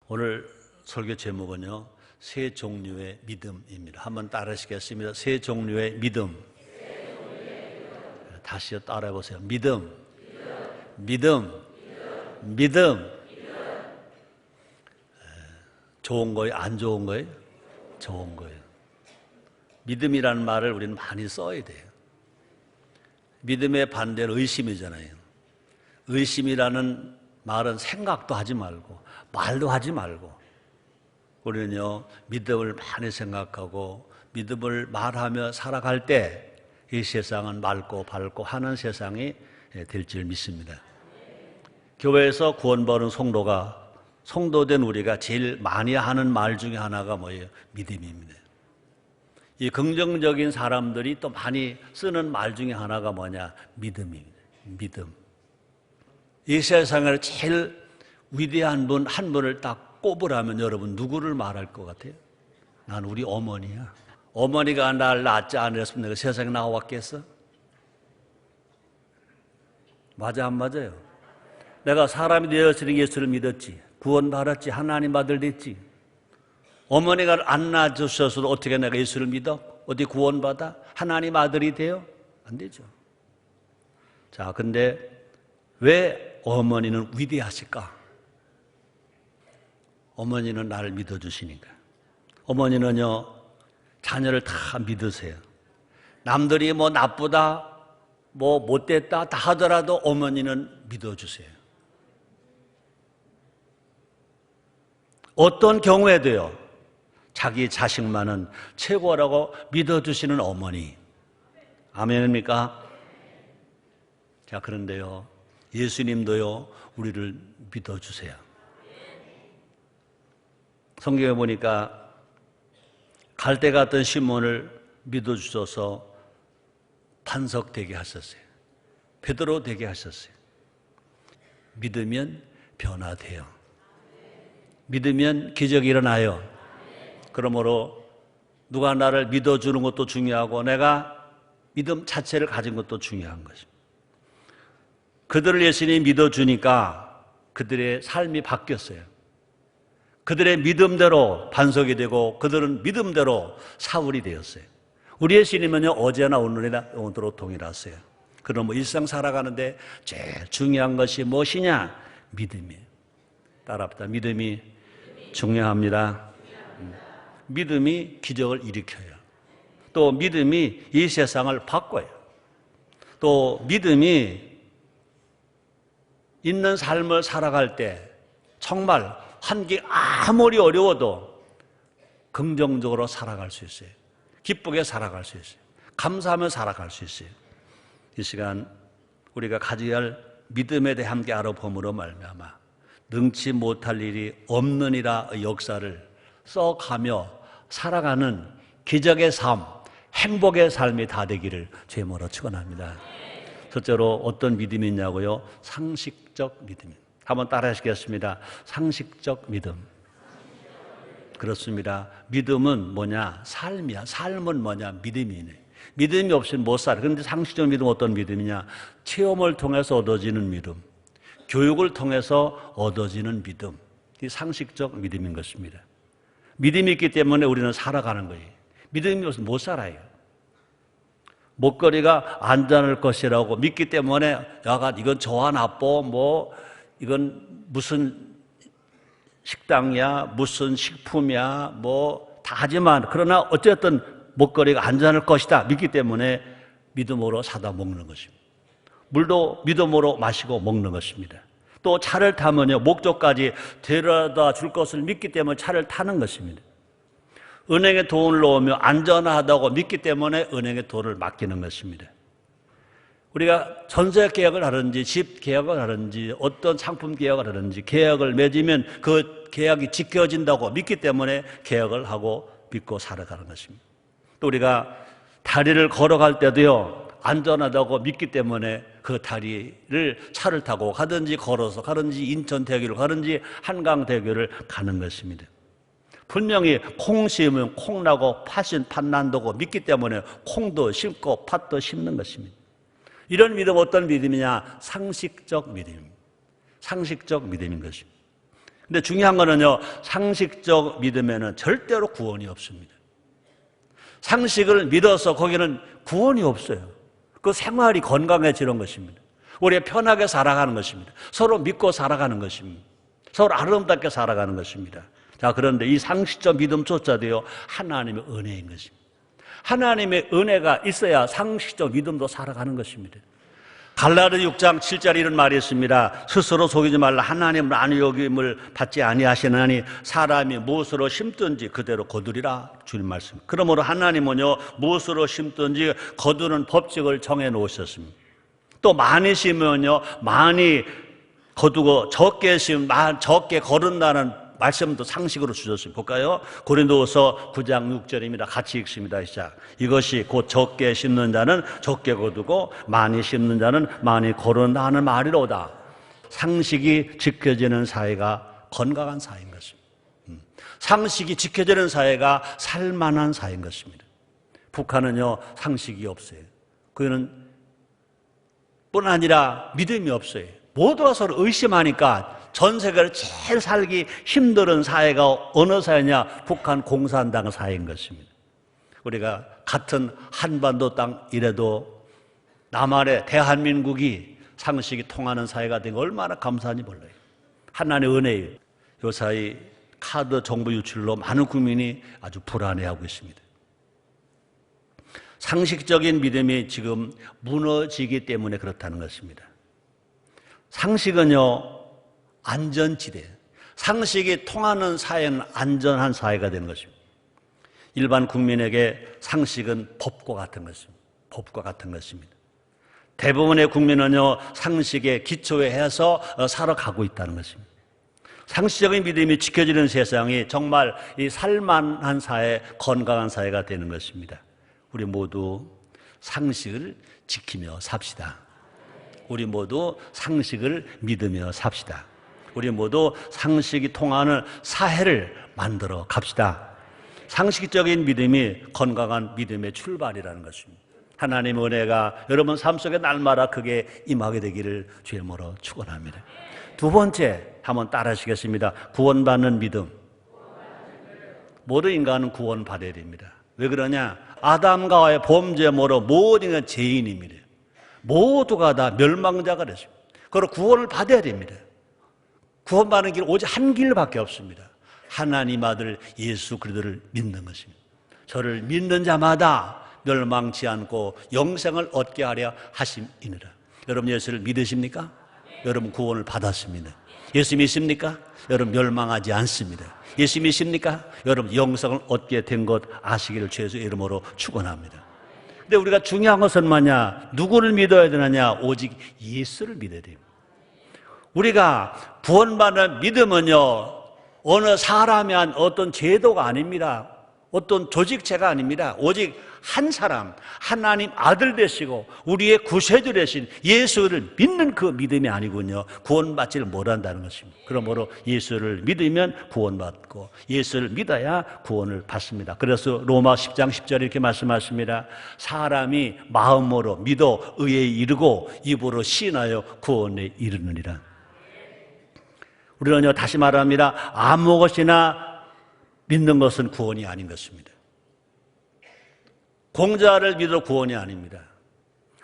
오늘 설교 제목은요, 세 종류의 믿음입니다. 한번 따라하시겠습니다. 세 종류의 믿음. 다시요, 따라해 보세요. 믿음. 믿음. 좋은 거예요? 안 좋은 거예요? 좋은 거예요. 믿음이라는 말을 우리는 많이 써야 돼요. 믿음의 반대는 의심이잖아요. 의심이라는 말은 생각도 하지 말고 말도 하지 말고, 우리는요 믿음을 많이 생각하고 믿음을 말하며 살아갈 때 이 세상은 맑고 밝고 하는 세상이 될 줄 믿습니다. 교회에서 구원받은 성도된 우리가 제일 많이 하는 말 중에 하나가 뭐예요? 믿음입니다. 이 긍정적인 사람들이 또 많이 쓰는 말 중에 하나가 뭐냐? 믿음입니다. 믿음. 이 세상에 제일 위대한 분 한 분을 딱 꼽으라면 여러분 누구를 말할 것 같아요? 난 우리 어머니야. 어머니가 날 낳지 않았으면 내가 세상에 나왔겠어? 맞아, 안 맞아요? 내가 사람이 되었으니 예수를 믿었지, 구원받았지, 하나님 아들 됐지. 어머니가 안 낳아주셔서도 어떻게 내가 예수를 믿어? 어디 구원받아? 하나님 아들이 돼요? 안 되죠. 자, 근데 왜 어머니는 위대하실까? 어머니는 나를 믿어주시니까. 어머니는요 자녀를 다 믿으세요. 남들이 뭐 나쁘다, 뭐 못됐다 다 하더라도 어머니는 믿어주세요. 어떤 경우에도요 자기 자식만은 최고라고 믿어주시는 어머니. 아멘입니까? 자, 그런데요 예수님도요 우리를 믿어주세요. 성경에 보니까 갈대 같던 시몬을 믿어주셔서 반석 되게 하셨어요. 베드로 되게 하셨어요. 믿으면 변화돼요. 믿으면 기적이 일어나요. 그러므로 누가 나를 믿어주는 것도 중요하고 내가 믿음 자체를 가진 것도 중요한 것입니다. 그들을 예수님이 믿어주니까 그들의 삶이 바뀌었어요. 그들의 믿음대로 반석이 되고 그들은 믿음대로 사울이 되었어요. 우리 예수님은요 어제나 오늘이나 영원토록 동일하세요. 그럼 일상 살아가는데 제일 중요한 것이 무엇이냐? 믿음이에요. 따라합시다. 믿음이 중요합니다. 믿음이 기적을 일으켜요. 또 믿음이 이 세상을 바꿔요. 또 믿음이 있는 삶을 살아갈 때 정말 한 게 아무리 어려워도 긍정적으로 살아갈 수 있어요. 기쁘게 살아갈 수 있어요. 감사하며 살아갈 수 있어요. 이 시간 우리가 가져야 할 믿음에 대해 함께 알아봄으로 말미암아 능치 못할 일이 없느니라 역사를 써가며 살아가는 기적의 삶, 행복의 삶이 다 되기를 주님으로 축원합니다. 첫째로 어떤 믿음이 있냐고요? 상식적 믿음입니다. 한번 따라 하시겠습니다. 상식적 믿음. 그렇습니다. 믿음은 뭐냐? 삶이야. 삶은 뭐냐? 믿음이네. 믿음이 없이는 못 살아. 그런데 상식적 믿음은 어떤 믿음이냐? 체험을 통해서 얻어지는 믿음, 교육을 통해서 얻어지는 믿음. 이 상식적 믿음인 것입니다. 믿음이 있기 때문에 우리는 살아가는 거예요. 믿음이 없으면 못 살아요. 목걸이가 안전할 것이라고 믿기 때문에 야가 이건 저하 나빠, 이건 무슨 식당이야, 무슨 식품이야, 다 하지만 그러나 어쨌든 목걸이가 안전할 것이다 믿기 때문에 믿음으로 사다 먹는 것입니다. 물도 믿음으로 마시고 먹는 것입니다. 또 차를 타면요 목적까지 데려다 줄 것을 믿기 때문에 차를 타는 것입니다. 은행에 돈을 넣으면 안전하다고 믿기 때문에 은행에 돈을 맡기는 것입니다. 우리가 전세 계약을 하든지 집 계약을 하든지 어떤 상품 계약을 하든지 계약을 맺으면 그 계약이 지켜진다고 믿기 때문에 계약을 하고 믿고 살아가는 것입니다. 또 우리가 다리를 걸어갈 때도요 안전하다고 믿기 때문에 그 다리를 차를 타고 가든지 걸어서 가든지 인천대교를 가든지 한강대교를 가는 것입니다. 분명히 콩 심으면 콩 나고 팥은 팥 난다고 믿기 때문에 콩도 심고 팥도 심는 것입니다. 이런 믿음 어떤 믿음이냐? 상식적 믿음입니다. 상식적 믿음인 것입니다. 근데 중요한 거는요, 상식적 믿음에는 절대로 구원이 없습니다. 상식을 믿어서 거기는 구원이 없어요. 그 생활이 건강해지는 것입니다. 우리가 편하게 살아가는 것입니다. 서로 믿고 살아가는 것입니다. 서로 아름답게 살아가는 것입니다. 자, 그런데 이 상식적 믿음조차도요, 하나님의 은혜인 것입니다. 하나님의 은혜가 있어야 상식적 믿음도 살아가는 것입니다. 갈라디아 6장 7절에 이런 말이 있습니다. 스스로 속이지 말라. 하나님은 안위 여김을 받지 아니하시나니 사람이 무엇으로 심든지 그대로 거두리라. 주님 말씀. 그러므로 하나님은요, 무엇으로 심든지 거두는 법칙을 정해 놓으셨습니다. 또 많이 심으면요, 많이 거두고 적게 심으면 적게 거둔다는 말씀도 상식으로 주셨습니다. 볼까요? 고린도후서 9장 6절입니다. 같이 읽습니다. 시작. 이것이 곧 적게 심는 자는 적게 거두고 많이 심는 자는 많이 거둔다 하는 말이로다. 상식이 지켜지는 사회가 건강한 사회인 것입니다. 상식이 지켜지는 사회가 살만한 사회인 것입니다. 북한은요, 상식이 없어요. 그는 뿐 아니라 믿음이 없어요. 모두가 서로 의심하니까 전 세계를 제일 살기 힘든 사회가 어느 사회냐? 북한 공산당 사회인 것입니다. 우리가 같은 한반도 땅 이래도 남한의 대한민국이 상식이 통하는 사회가 된 게 얼마나 감사한지 몰라요. 하나님의 은혜예요. 요 사이 카드 정보 유출로 많은 국민이 아주 불안해하고 있습니다. 상식적인 믿음이 지금 무너지기 때문에 그렇다는 것입니다. 상식은요, 안전지대, 상식이 통하는 사회는 안전한 사회가 되는 것입니다. 일반 국민에게 상식은 법과 같은 것입니다. 법과 같은 것입니다. 대부분의 국민은요, 상식에 기초해서 살아가고 있다는 것입니다. 상식적인 믿음이 지켜지는 세상이 정말 이 살만한 사회, 건강한 사회가 되는 것입니다. 우리 모두 상식을 지키며 삽시다. 우리 모두 상식을 믿으며 삽시다. 우리 모두 상식이 통하는 사회를 만들어 갑시다. 상식적인 믿음이 건강한 믿음의 출발이라는 것입니다. 하나님의 은혜가 여러분 삶 속에 날마다 크게 임하게 되기를 주의 이름으로 축원합니다. 두 번째, 한번 따라 하시겠습니다. 구원받는 믿음. 모든 인간은 구원받아야 됩니다. 왜 그러냐? 아담과 하와의 범죄모로 모든 인간 죄인입니다. 모두가 다 멸망자가 됐습니다. 그리고 구원을 받아야 됩니다. 구원받는 길 오직 한 길밖에 없습니다. 하나님 아들 예수 그리스도를 믿는 것입니다. 저를 믿는 자마다 멸망치 않고 영생을 얻게 하려 하심이니라. 여러분 예수를 믿으십니까? 여러분 구원을 받았습니다. 예수 믿습니까? 여러분 멸망하지 않습니다. 예수 믿습니까? 여러분 영생을 얻게 된 것 아시기를 주 예수의 이름으로 축원합니다. 근데 우리가 중요한 것은 뭐냐? 누구를 믿어야 되느냐? 오직 예수를 믿어야 됩니다. 우리가 구원받는 믿음은요, 어느 사람이 한 어떤 제도가 아닙니다. 어떤 조직체가 아닙니다. 오직 한 사람, 하나님 아들 되시고 우리의 구세주 되신 예수를 믿는 그 믿음이 아니군요. 구원받지를 못한다는 것입니다. 그러므로 예수를 믿으면 구원받고 예수를 믿어야 구원을 받습니다. 그래서 로마 10장 10절에 이렇게 말씀하십니다. 사람이 마음으로 믿어 의에 이르고 입으로 시인하여 구원에 이르느니라. 우리는요, 다시 말합니다. 아무것이나 믿는 것은 구원이 아닌 것입니다. 공자를 믿어 구원이 아닙니다.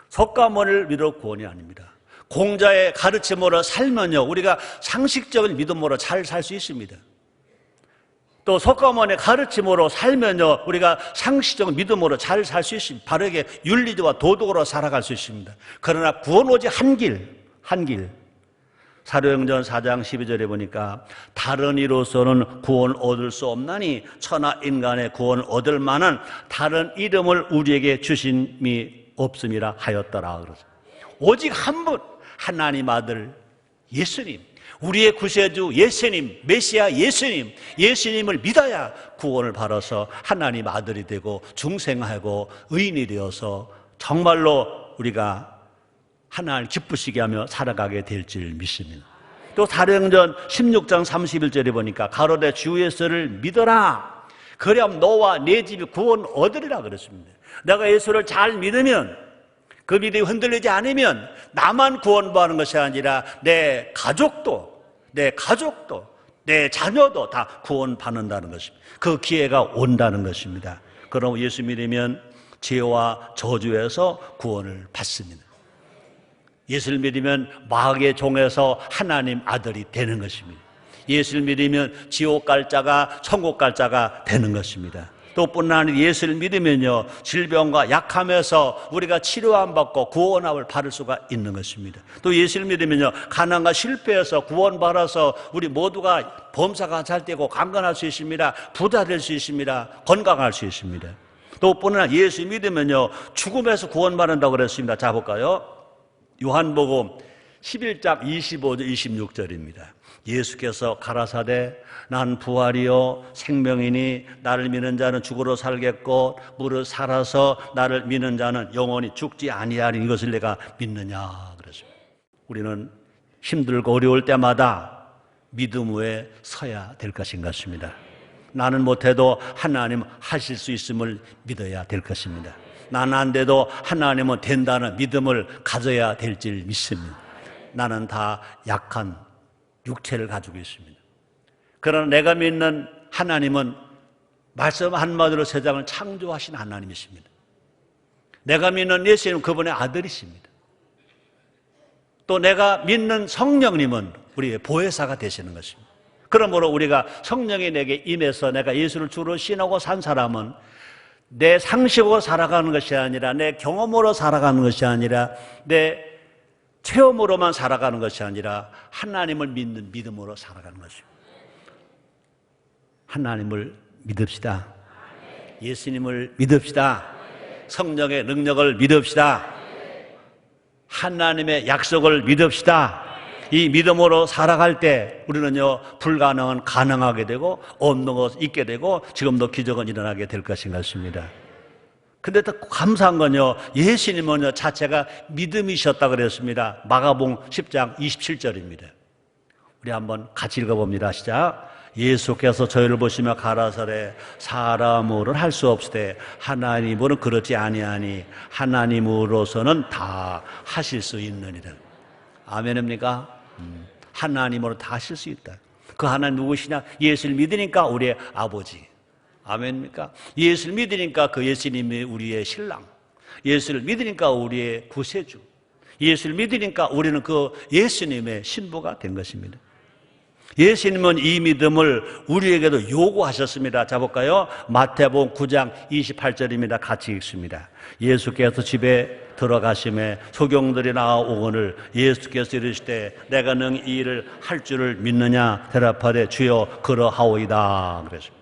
석가모니를 믿어 구원이 아닙니다. 공자의 가르침으로 살면요, 우리가 상식적인 믿음으로 잘 살 수 있습니다. 또 석가모니의 가르침으로 살면요, 우리가 상식적인 믿음으로 잘 살 수 있습니다. 바르게 윤리와 도덕으로 살아갈 수 있습니다. 그러나 구원 오직 한 길. 사도행전 4장 12절에 보니까 다른 이로서는 구원 얻을 수 없나니 천하 인간의 구원 얻을 만한 다른 이름을 우리에게 주심이 없음이라 하였더라. 오직 한 분, 하나님 아들 예수님, 우리의 구세주 예수님, 메시아 예수님을 믿어야 구원을 받아서 하나님 아들이 되고 중생하고 의인이 되어서 정말로 우리가 하나님을 기쁘시게 하며 살아가게 될 줄 믿습니다. 또 사도행전 16장 31절에 보니까 가로되 주 예수를 믿어라. 그럼 너와 내 집이 구원 얻으리라 그랬습니다. 내가 예수를 잘 믿으면, 그 믿음이 흔들리지 않으면 나만 구원받는 것이 아니라 내 가족도 내 자녀도 다 구원받는다는 것입니다. 그 기회가 온다는 것입니다. 그럼 예수 믿으면 죄와 저주에서 구원을 받습니다. 예수를 믿으면 마귀의 종에서 하나님 아들이 되는 것입니다. 예수를 믿으면 지옥 갈 자가 천국 갈 자가 되는 것입니다. 또 뿐만 아니라 예수를 믿으면요, 질병과 약함에서 우리가 치료 안 받고 구원함을 받을 수가 있는 것입니다. 또 예수를 믿으면요, 가난과 실패에서 구원받아서 우리 모두가 범사가 잘 되고 강건할 수 있습니다. 부자 될 수 있습니다. 건강할 수 있습니다. 또 뿐만 아니라 예수 믿으면요, 죽음에서 구원받는다고 그랬습니다. 자, 볼까요? 요한복음 11장 25절 26절입니다. 예수께서 가라사대 난 부활이요 생명이니 나를 믿는 자는 죽어도 살겠고 무릇 살아서 나를 믿는 자는 영원히 죽지 아니하리니 이것을 내가 믿느냐 그랬습니다. 우리는 힘들고 어려울 때마다 믿음 위에 서야 될 것인 것입니다. 나는 못해도 하나님 하실 수 있음을 믿어야 될 것입니다. 나는 안 돼도 하나님은 된다는 믿음을 가져야 될 줄 믿습니다. 나는 다 약한 육체를 가지고 있습니다. 그러나 내가 믿는 하나님은 말씀 한마디로 세상을 창조하신 하나님이십니다. 내가 믿는 예수님은 그분의 아들이십니다. 또 내가 믿는 성령님은 우리의 보혜사가 되시는 것입니다. 그러므로 우리가 성령이 내게 임해서 내가 예수를 주로 신하고 산 사람은 내 상식으로 살아가는 것이 아니라 내 경험으로 살아가는 것이 아니라 내 체험으로만 살아가는 것이 아니라 하나님을 믿는 믿음으로 살아가는 것입니다. 하나님을 믿읍시다. 예수님을 믿읍시다. 성령의 능력을 믿읍시다. 하나님의 약속을 믿읍시다. 이 믿음으로 살아갈 때 우리는요, 불가능은 가능하게 되고 없는 것 있게 되고 지금도 기적은 일어나게 될 것인 것입니다. 근데 또 감사한 건요, 예수님은요 자체가 믿음이셨다 그랬습니다. 마가복음 10장 27절입니다. 우리 한번 같이 읽어봅니다. 시작. 예수께서 저희를 보시며 가라사대 사람으로는 할 수 없으되 하나님으로는 그렇지 아니하니 하나님으로서는 다 하실 수 있느니라. 아멘입니까? 하나님으로 다 하실 수 있다. 그 하나님 누구시냐? 예수를 믿으니까 우리의 아버지. 아멘입니까? 예수를 믿으니까 그 예수님이 우리의 신랑. 예수를 믿으니까 우리의 구세주. 예수를 믿으니까 우리는 그 예수님의 신부가 된 것입니다. 예수님은 이 믿음을 우리에게도 요구하셨습니다. 자, 볼까요? 마태복음 9장 28절입니다. 같이 읽습니다. 예수께서 집에 들어가심에 소경들이 나아오거늘 예수께서 이르시되 내가 능 이 일을 할 줄을 믿느냐 대답하되 주여 그러하오이다 그랬습니다.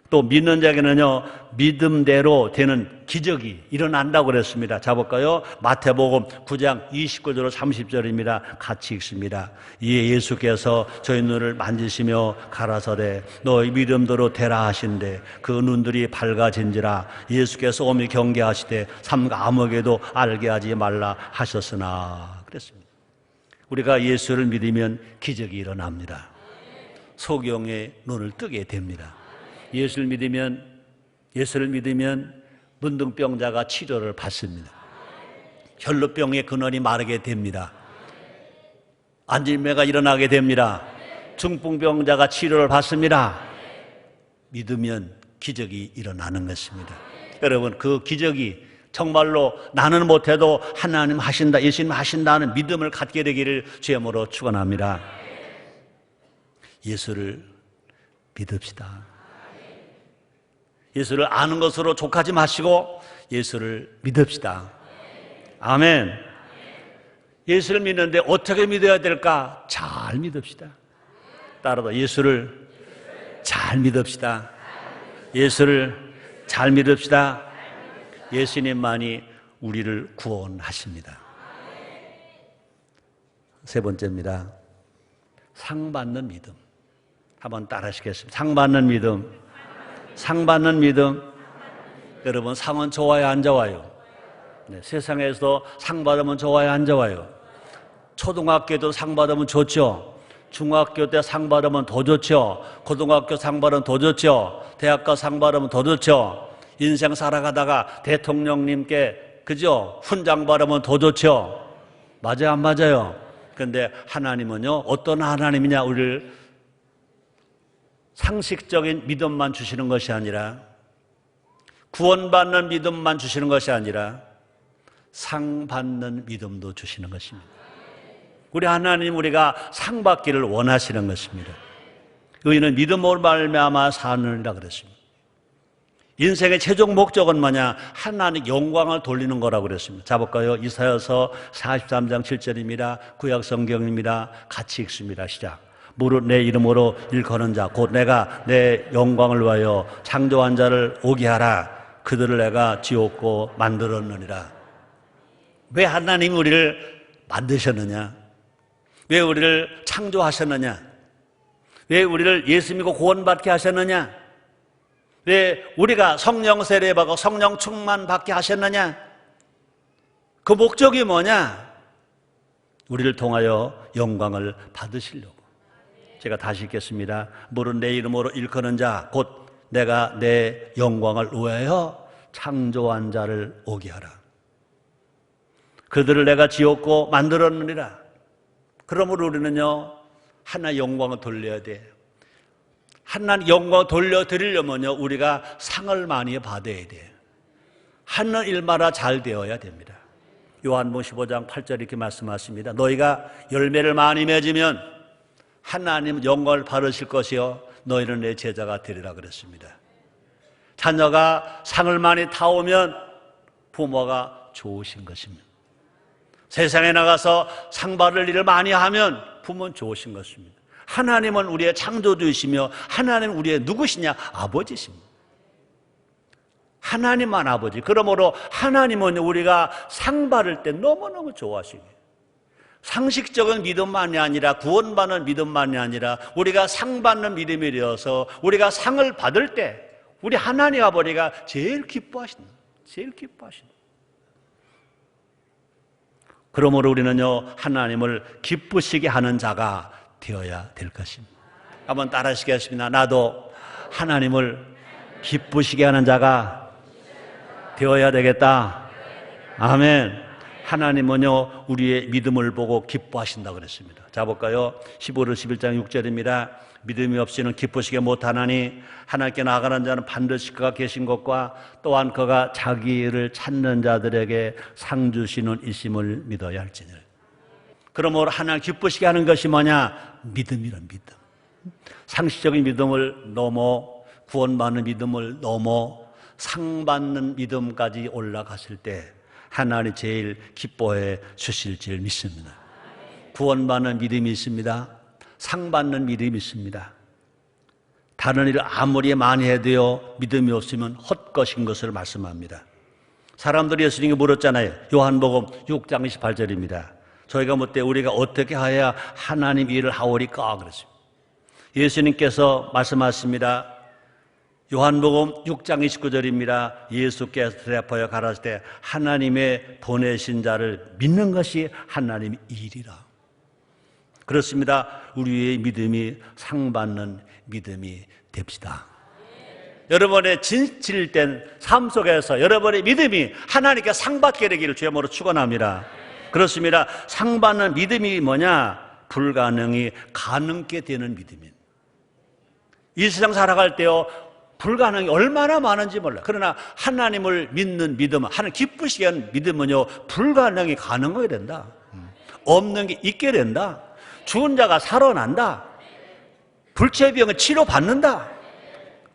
또 믿는 자에게는요 믿음대로 되는 기적이 일어난다고 그랬습니다. 자, 볼까요? 마태복음 9장 29절 30절입니다. 같이 읽습니다. 이에 예수께서 저희 눈을 만지시며 가라사대 너희 믿음대로 되라 하신대 그 눈들이 밝아진지라. 예수께서 오미 경계하시되 삼가 아무에게도 알게 하지 말라 하셨으나 그랬습니다. 우리가 예수를 믿으면 기적이 일어납니다. 소경의 눈을 뜨게 됩니다. 예수를 믿으면 문둥병자가 치료를 받습니다. 혈루병의 근원이 마르게 됩니다. 안진매가 일어나게 됩니다. 중풍병자가 치료를 받습니다. 믿으면 기적이 일어나는 것입니다. 여러분, 그 기적이 정말로 나는 못해도 하나님 하신다, 예수님 하신다는 믿음을 갖게 되기를 주님으로 축원합니다. 예수를 믿읍시다. 예수를 아는 것으로 족하지 마시고 예수를 믿읍시다. 아멘. 예수를 믿는데 어떻게 믿어야 될까? 잘 믿읍시다. 따라서 예수를 잘 믿읍시다. 예수를 잘 믿읍시다. 예수님만이 우리를 구원하십니다. 세 번째입니다. 상 받는 믿음. 한번 따라 하시겠습니다. 상 받는 믿음. 상 받는 믿음. 여러분, 상은 좋아요, 안 좋아요? 네, 세상에서 상 받으면 좋아요, 안 좋아요? 초등학교도 상 받으면 좋죠. 중학교 때 상 받으면 더 좋죠. 고등학교 상 받으면 더 좋죠. 대학교 상 받으면 더 좋죠. 인생 살아가다가 대통령님께 그죠? 훈장 받으면 더 좋죠. 맞아요, 안 맞아요? 그런데 하나님은요 어떤 하나님이냐 우리를 상식적인 믿음만 주시는 것이 아니라, 구원받는 믿음만 주시는 것이 아니라 상 받는 믿음도 주시는 것입니다. 우리 하나님, 우리가 상 받기를 원하시는 것입니다. 의인은 믿음으로 말미암아 사느니라 그랬습니다. 인생의 최종 목적은 뭐냐? 하나님 영광을 돌리는 거라고 그랬습니다. 자 볼까요? 이사야서 43장 7절입니다. 구약 성경입니다. 같이 읽습니다. 시작. 무릇 내 이름으로 일컫는 자 곧 내가 내 영광을 위하여 창조한 자를 오게 하라. 그들을 내가 지었고 만들었느니라. 왜 하나님이 우리를 만드셨느냐? 왜 우리를 창조하셨느냐? 왜 우리를 예수 믿고 구원받게 하셨느냐? 왜 우리가 성령 세례받고 성령 충만 받게 하셨느냐? 그 목적이 뭐냐? 우리를 통하여 영광을 받으시려고. 제가 다시 읽겠습니다. 무릇 내 이름으로 일컫는 자 곧 내가 내 영광을 위하여 창조한 자를 오게 하라. 그들을 내가 지었고 만들었느니라. 그러므로 우리는요, 하나님 영광을 돌려야 돼요. 하나님 영광을 돌려드리려면요, 우리가 상을 많이 받아야 돼요. 하는 일마다 잘 되어야 됩니다. 요한복음 15장 8절 이렇게 말씀하십니다. 너희가 열매를 많이 맺으면 하나님 영광을 받으실 것이요 너희는 내 제자가 되리라 그랬습니다. 자녀가 상을 많이 타오면 부모가 좋으신 것입니다. 세상에 나가서 상 받을 일을 많이 하면 부모는 좋으신 것입니다. 하나님은 우리의 창조주이시며 하나님은 우리의 누구시냐? 아버지십니다. 하나님만 아버지. 그러므로 하나님은 우리가 상 받을 때 너무너무 좋아하시고, 상식적인 믿음만이 아니라 구원받는 믿음만이 아니라 우리가 상 받는 믿음이 되어서 우리가 상을 받을 때 우리 하나님 아버지가 제일 기뻐하신다. 제일 기뻐하신다. 그러므로 우리는요, 하나님을 기쁘시게 하는 자가 되어야 될 것입니다. 한번 따라 하시겠습니다. 나도 하나님을 기쁘시게 하는 자가 되어야 되겠다. 아멘. 하나님은요, 우리의 믿음을 보고 기뻐하신다고 그랬습니다. 자 볼까요? 15절 11장 6절입니다. 믿음이 없이는 기쁘시게 못하나니 하나님께 나아가는 자는 반드시 그가 계신 것과 또한 그가 자기를 찾는 자들에게 상 주시는 이심을 믿어야 할지니라. 그러므로 하나님 기쁘시게 하는 것이 뭐냐? 믿음이란 믿음. 상식적인 믿음을 넘어 구원받는 믿음을 넘어 상 받는 믿음까지 올라갔을 때 하나님 제일 기뻐해 주실 줄 믿습니다. 구원받는 믿음이 있습니다. 상 받는 믿음이 있습니다. 다른 일을 아무리 많이 해도요, 믿음이 없으면 헛것인 것을 말씀합니다. 사람들이 예수님께 물었잖아요. 요한복음 6장 28절입니다. 저희가 묻되 우리가 어떻게 하여야 하나님 일을 하오리까? 그랬습니다. 예수님께서 말씀하십니다. 요한복음 6장 29절입니다. 예수께서 대답하여 가라사대 때 하나님의 보내신 자를 믿는 것이 하나님의 일이라. 그렇습니다. 우리의 믿음이 상받는 믿음이 됩시다. 여러분의 진실된 삶 속에서 여러분의 믿음이 하나님께 상받게 되기를 주님으로 축원합니다. 그렇습니다. 상받는 믿음이 뭐냐? 불가능이 가능케 되는 믿음입니다. 이 세상 살아갈 때요, 불가능이 얼마나 많은지 몰라요. 그러나 하나님을 믿는 믿음, 하나님 기쁘시게 하는 믿음은요, 불가능이 가능하게 된다. 없는 게 있게 된다. 죽은 자가 살아난다. 불치병을 치료받는다.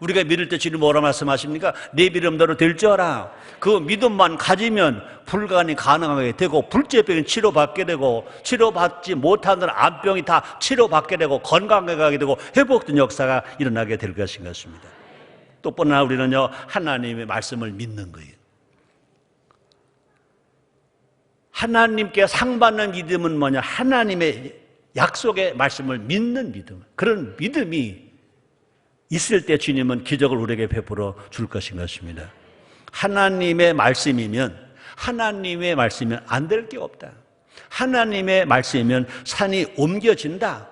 우리가 믿을 때 주님 뭐라 말씀하십니까? 내 믿음대로 될 줄 알아. 그 믿음만 가지면 불가능이 가능하게 되고 불치병이 치료받게 되고 치료받지 못하는 암병이 다 치료받게 되고 건강하게 되고 회복된 역사가 일어나게 될 것인 것입니다. 또뿐나 우리는요, 하나님의 말씀을 믿는 거예요. 하나님께 상받는 믿음은 뭐냐? 하나님의 약속의 말씀을 믿는 믿음. 그런 믿음이 있을 때 주님은 기적을 우리에게 베풀어 줄 것인 것입니다. 하나님의 말씀이면 안 될 게 없다. 하나님의 말씀이면 산이 옮겨진다.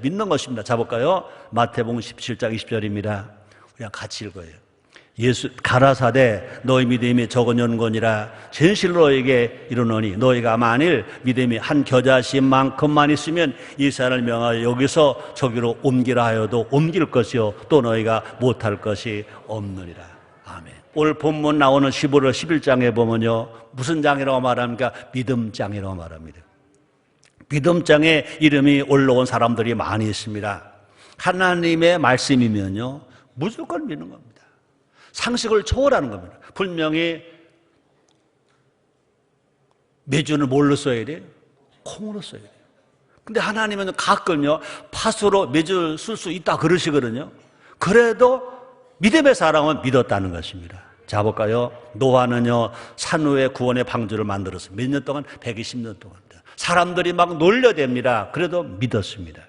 믿는 것입니다. 자 볼까요? 마태복음 17장 20절입니다. 우리가 같이 읽어요. 예수 가라사대 너희 믿음이 적은 연곤이라 진실로 너에게 이르노니 너희가 만일 믿음이 한 겨자씨만큼만 있으면 이스라엘을 명하여 여기서 저기로 옮기라 하여도 옮길 것이요 또 너희가 못할 것이 없느니라. 아멘. 오늘 본문 나오는 15절 11장에 보면요 무슨 장이라고 말합니까? 믿음장이라고 말합니다. 믿음장에 이름이 올라온 사람들이 많이 있습니다. 하나님의 말씀이면요 무조건 믿는 겁니다. 상식을 초월하는 겁니다. 분명히 메주는 뭘로 써야 돼요? 콩으로 써야 돼요. 근데 하나님은 가끔요 팥으로 메주를 쓸 수 있다 그러시거든요. 그래도 믿음의 사람은 믿었다는 것입니다. 자 볼까요? 노아는요 산후의 구원의 방주를 만들었어요. 몇 년 동안? 120년 동안. 사람들이 막 놀려댑니다. 그래도 믿었습니다.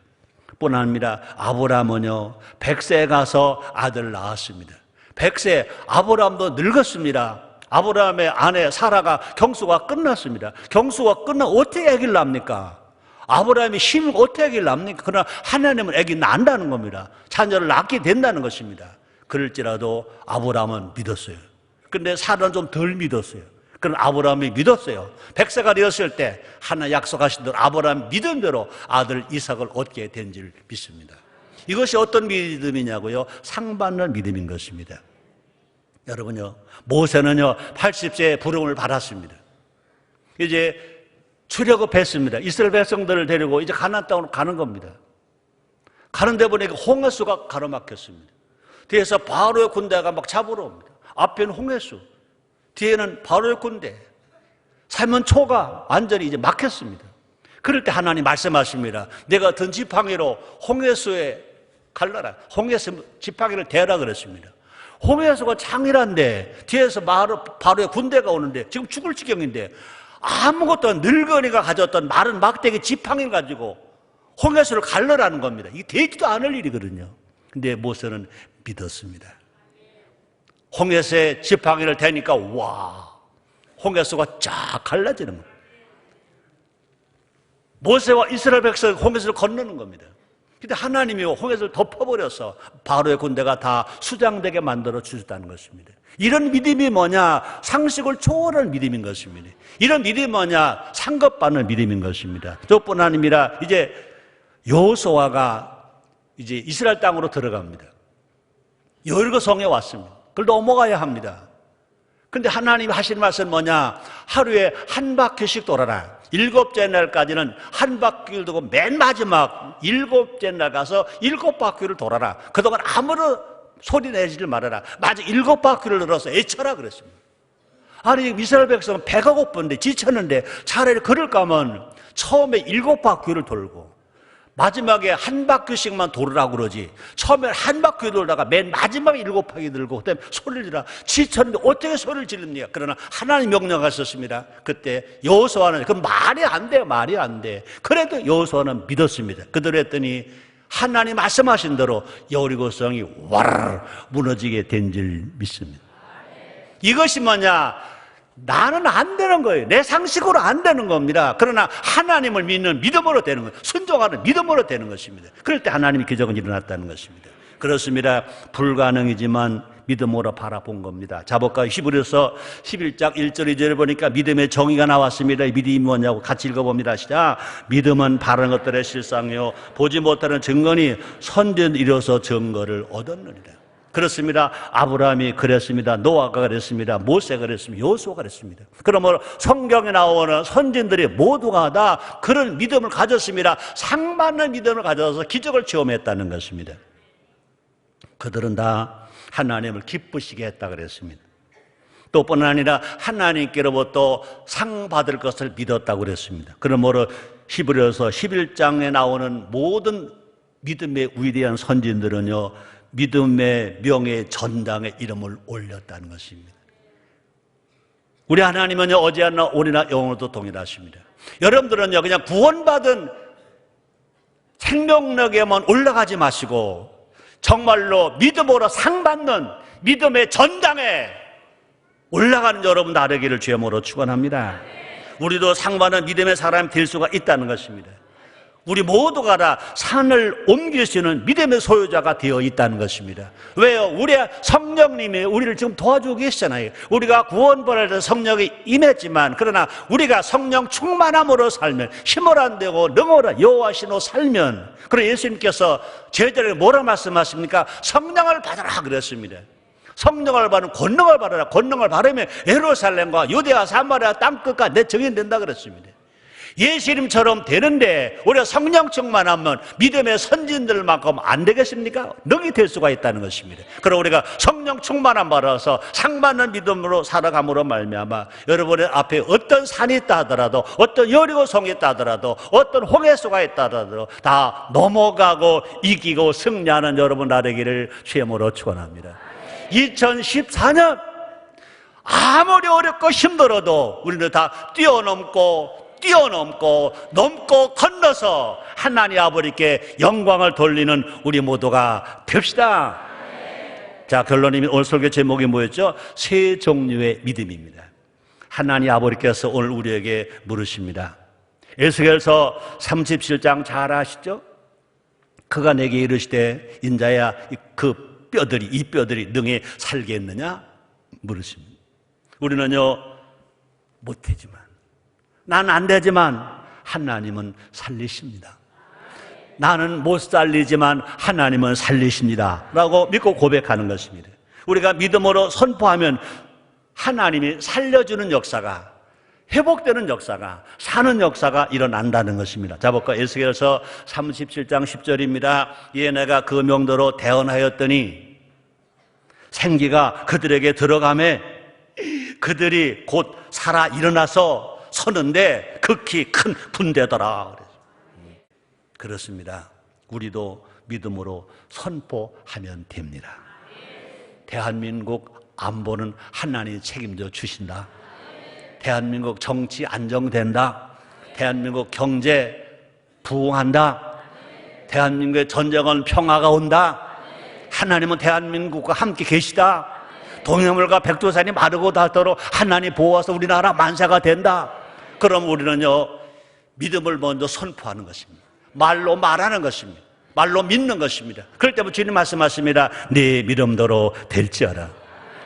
뿐 아니라 아브라함은요 100세에 가서 아들을 낳았습니다. 100세 아브라함도 늙었습니다. 아브라함의 아내 사라가 경수가 끝났습니다. 경수가 끝나면 어떻게 아기를 낳습니까? 아브라함이 힘을 어떻게 아기를 낳습니까? 그러나 하나님은 아기 낳는다는 겁니다. 자녀를 낳게 된다는 것입니다. 그럴지라도 아브라함은 믿었어요. 그런데 사라는 좀 덜 믿었어요. 그런 아브라함이 믿었어요. 100세가 되었을 때 하나 약속하신 대로 아브라함 믿음대로 아들 이삭을 얻게 된 줄 믿습니다. 이것이 어떤 믿음이냐고요? 상받는 믿음인 것입니다. 여러분요, 모세는요 80세에 부름을 받았습니다. 이제 출애굽했습니다. 이스라엘 백성들을 데리고 이제 가나안 땅으로 가는 겁니다. 가는데 보니까 홍해수가 가로막혔습니다. 뒤에서 바로의 군대가 막 잡으러 옵니다. 앞에는 홍해수, 뒤에는 바로의 군대, 사면초가 완전히 이제 막혔습니다. 그럴 때 하나님 말씀하십니다. 내가 든 지팡이로 홍해수에 갈라라. 홍해수 지팡이를 대라 그랬습니다. 홍해수가 장일한데 뒤에서 바로의 군대가 오는데 지금 죽을 지경인데 아무것도 늙은이가 가졌던 마른 막대기 지팡이를 가지고 홍해수를 갈라라는 겁니다. 이게 되지도 않을 일이거든요. 근데 모세는 믿었습니다. 홍해수에 지팡이를 대니까 와, 홍해수가 쫙 갈라지는 겁니다. 모세와 이스라엘 백성이 홍해수를 건너는 겁니다. 근데 하나님이 홍해수를 덮어버려서 바로의 군대가 다 수장되게 만들어 주셨다는 것입니다. 이런 믿음이 뭐냐? 상식을 초월한 믿음인 것입니다. 이런 믿음이 뭐냐? 상급받는 믿음인 것입니다. 저뿐 아니라 이제 여호수아가 이제 이스라엘 땅으로 들어갑니다. 여리고 성에 왔습니다. 그걸 넘어가야 합니다. 근데 하나님이 하시는 말씀은 뭐냐? 하루에 한 바퀴씩 돌아라. 7째 날까지는 한 바퀴를 두고 맨 마지막 7째 날 가서 7바퀴를 돌아라. 그동안 아무런 소리 내지를 말아라. 마지막 7바퀴를 늘어서 애쳐라 그랬습니다. 아니 이스라엘 백성은 배가 고픈데 지쳤는데 차라리 그럴 거면 처음에 7바퀴를 돌고 마지막에 한 바퀴씩만 돌으라고 그러지. 처음에 한 바퀴 돌다가 맨 마지막에 7바퀴 들고 그다음에 소리를 지르라. 지쳤는데 어떻게 소리를 지릅니까? 그러나 하나님 명령하셨습니다. 그때 여호수아는 그 말이 안 돼요. 말이 안 돼. 그래도 여호수아는 믿었습니다. 그대로 했더니 하나님 말씀하신 대로 여리고성이 와르르 무너지게 된 줄 믿습니다. 이것이 뭐냐? 나는 안 되는 거예요. 내 상식으로 안 되는 겁니다. 그러나 하나님을 믿는 믿음으로 되는 거예요. 순종하는 믿음으로 되는 것입니다. 그럴 때 하나님의 기적은 일어났다는 것입니다. 그렇습니다. 불가능이지만 믿음으로 바라본 겁니다. 자 볼까요? 히브리서 11장 1절 2절을 보니까 믿음의 정의가 나왔습니다. 믿음이 뭐냐고 같이 읽어봅니다. 시작. 믿음은 바른 것들의 실상이요 보지 못하는 증거니 선전 이뤄서 증거를 얻었느니라. 그렇습니다. 아브라함이 그랬습니다. 노아가 그랬습니다. 모세가 그랬습니다. 여호수아가 그랬습니다. 그러므로 성경에 나오는 선진들이 모두가 다 그런 믿음을 가졌습니다. 상받는 믿음을 가져서 기적을 체험했다는 것입니다. 그들은 다 하나님을 기쁘시게 했다 그랬습니다. 또뿐 아니라 하나님께로부터 상 받을 것을 믿었다고 그랬습니다. 그러므로 히브리서 11장에 나오는 모든 믿음의 위대한 선진들은요 믿음의 명예 전당에 이름을 올렸다는 것입니다. 우리 하나님은요 어제나 오늘이나 영원토록 동일하십니다. 여러분들은요 그냥 구원받은 생명력에만 올라가지 마시고 정말로 믿음으로 상받는 믿음의 전당에 올라가는 여러분 나르기를 주님으로 축원합니다. 우리도 상받는 믿음의 사람이 될 수가 있다는 것입니다. 우리 모두가 다 산을 옮길 수 있는 믿음의 소유자가 되어 있다는 것입니다. 왜요? 우리 성령님이 우리를 지금 도와주고 계시잖아요. 우리가 구원받을 때 성령이 임했지만, 그러나 우리가 성령 충만함으로 살면, 힘을 안 되고 능어라 여호와시로 살면, 그래서 예수님께서 제자들에게 뭐라 말씀하십니까? 성령을 받아라 그랬습니다. 성령을 받은 권능을 받아라. 권능을 받으면 예루살렘과 유대와 사마리아 땅끝까지 내 증인 된다 그랬습니다. 예수님처럼 되는데 우리가 성령 충만하면 믿음의 선진들만큼 안 되겠습니까? 능히 될 수가 있다는 것입니다. 그럼 우리가 성령 충만함 받아서 상받는 믿음으로 살아감으로 말미암아 여러분의 앞에 어떤 산이 있다 하더라도, 어떤 여리고성이 있다 하더라도, 어떤 홍해수가 있다 하더라도 다 넘어가고 이기고 승리하는 여러분 나되기를 주님으로 축원합니다. 2014년 아무리 어렵고 힘들어도 우리는 다 뛰어넘고 건너서 하나님 아버지께 영광을 돌리는 우리 모두가 됩시다. 자, 결론이 오늘 설교 제목이 뭐였죠? 세 종류의 믿음입니다. 하나님 아버지께서 오늘 우리에게 물으십니다. 에스겔서 37장 잘 아시죠? 그가 내게 이르시되 인자야 이 뼈들이 능히 살겠느냐? 물으십니다. 우리는요 못되지만, 난 안 되지만 하나님은 살리십니다. 나는 못 살리지만 하나님은 살리십니다 라고 믿고 고백하는 것입니다. 우리가 믿음으로 선포하면 하나님이 살려주는 역사가, 회복되는 역사가, 사는 역사가 일어난다는 것입니다. 자, 볼까? 에스겔서 37장 10절입니다. 이에 내가 그 명도로 대언하였더니 생기가 그들에게 들어가매 그들이 곧 살아 일어나서 서는데 극히 큰 분대더라. 그렇습니다. 우리도 믿음으로 선포하면 됩니다. 대한민국 안보는 하나님이 책임져 주신다. 대한민국 정치 안정된다. 대한민국 경제 부흥한다. 대한민국의 전쟁은 평화가 온다. 하나님은 대한민국과 함께 계시다. 동해물과 백두산이 마르고 닳도록 하나님 보호하셔서 우리나라 만세가 된다. 그럼 우리는요 믿음을 먼저 선포하는 것입니다. 말로 말하는 것입니다. 말로 믿는 것입니다. 그럴 때부터 주님 말씀하십니다. 네 믿음대로 될지어다.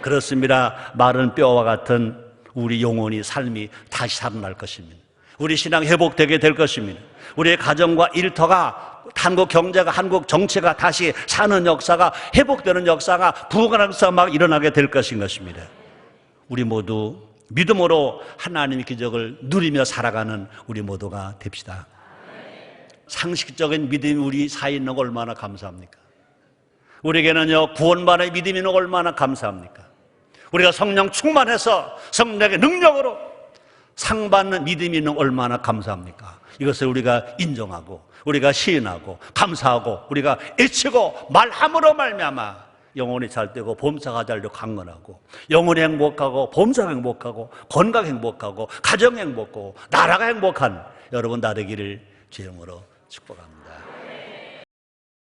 그렇습니다. 마른 뼈와 같은 우리 영혼이 삶이 다시 살아날 것입니다. 우리 신앙 회복되게 될 것입니다. 우리의 가정과 일터가, 한국 경제가, 한국 정치가 다시 사는 역사가, 회복되는 역사가, 부흥하는 역사가 막 일어나게 될 것입니다. 우리 모두 믿음으로 하나님의 기적을 누리며 살아가는 우리 모두가 됩시다. 상식적인 믿음이 우리 사이에 있는 거 얼마나 감사합니까? 우리에게는요 구원받는 믿음이 있는 거 얼마나 감사합니까? 우리가 성령 충만해서 성령의 능력으로 상받는 믿음이 있는 거 얼마나 감사합니까? 이것을 우리가 인정하고, 우리가 시인하고, 감사하고, 우리가 애치고 말함으로 말미암아 영혼이 잘 되고 범사가 잘 되고 강건하고, 영혼이 행복하고 범사가 행복하고 건강 행복하고 가정 행복하고 나라가 행복한 여러분 다 되기를 주님으로 축복합니다.